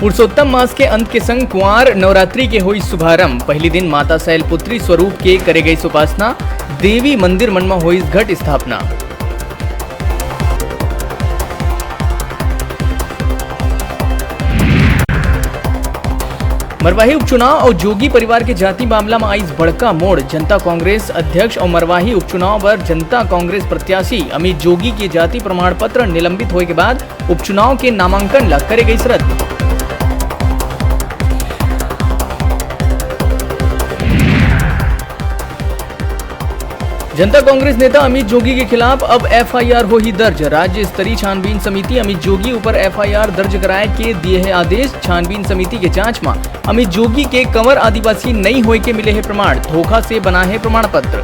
पुरुषोत्तम मास के अंत के संग कुंवार नवरात्रि के हुई शुभारंभ। पहली दिन माता शैलपुत्री स्वरूप के करे गई उपासना। देवी मंदिर मन में हुई घट स्थापना। मरवाही उपचुनाव और जोगी परिवार के जाति मामला में आई बड़का मोड़। जनता कांग्रेस अध्यक्ष और मरवाही उपचुनाव पर जनता कांग्रेस प्रत्याशी अमित जोगी के जाति प्रमाण पत्र निलंबित होने के बाद उपचुनाव के नामांकन ला करे गई रद्द। जनता कांग्रेस नेता अमित जोगी के खिलाफ अब एफआईआर हो ही दर्ज। राज्य स्तरीय छानबीन समिति अमित जोगी ऊपर एफआईआर दर्ज कराए के दिए है आदेश। छानबीन समिति के जांच में अमित जोगी के कंवर आदिवासी नहीं होए के मिले है प्रमाण। धोखा से बना है प्रमाण पत्र।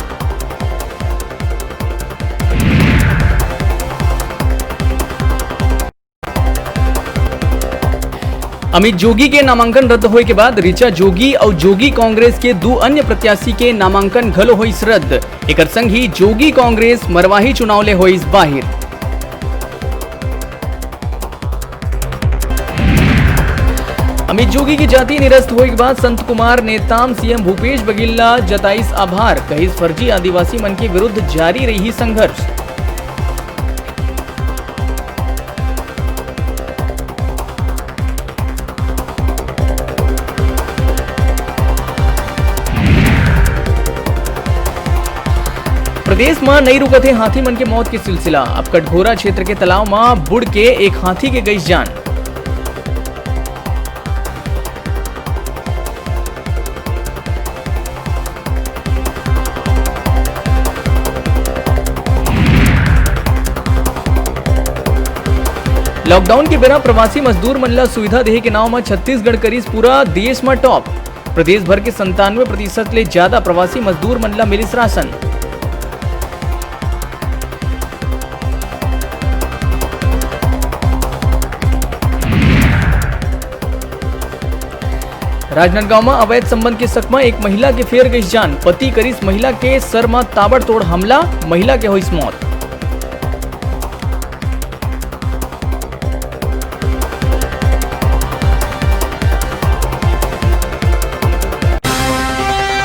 अमित जोगी के नामांकन रद्द होने के बाद ऋचा जोगी और जोगी कांग्रेस के दो अन्य प्रत्याशी के नामांकन घलो हुई रद्द। एक संग ही जोगी कांग्रेस मरवाही चुनाव ले हुई बाहिर। अमित जोगी की जाति निरस्त होने के बाद संत कुमार नेताम सीएम भूपेश बघेल जताइस आभार। कहिस फर्जी आदिवासी मन के विरुद्ध जारी रही संघर्ष। प्रदेश में नहीं रुकत है हाथी मन के मौत के सिलसिला। अब कटघोरा क्षेत्र के तालाब में बुड़ के एक हाथी के गई जान। लॉकडाउन के बिना प्रवासी मजदूर मन ला सुविधा देहे के नाव में छत्तीसगढ़ करीस पूरा देश में टॉप। प्रदेश भर के 97% ले ज्यादा प्रवासी मजदूर मन ला मिलिस राशन। राजनांदगांव में अवैध संबंध के शक में एक महिला के फेर गई जान। पति करीस महिला के सर में ताबड़तोड़ हमला, महिला के हुई मौत।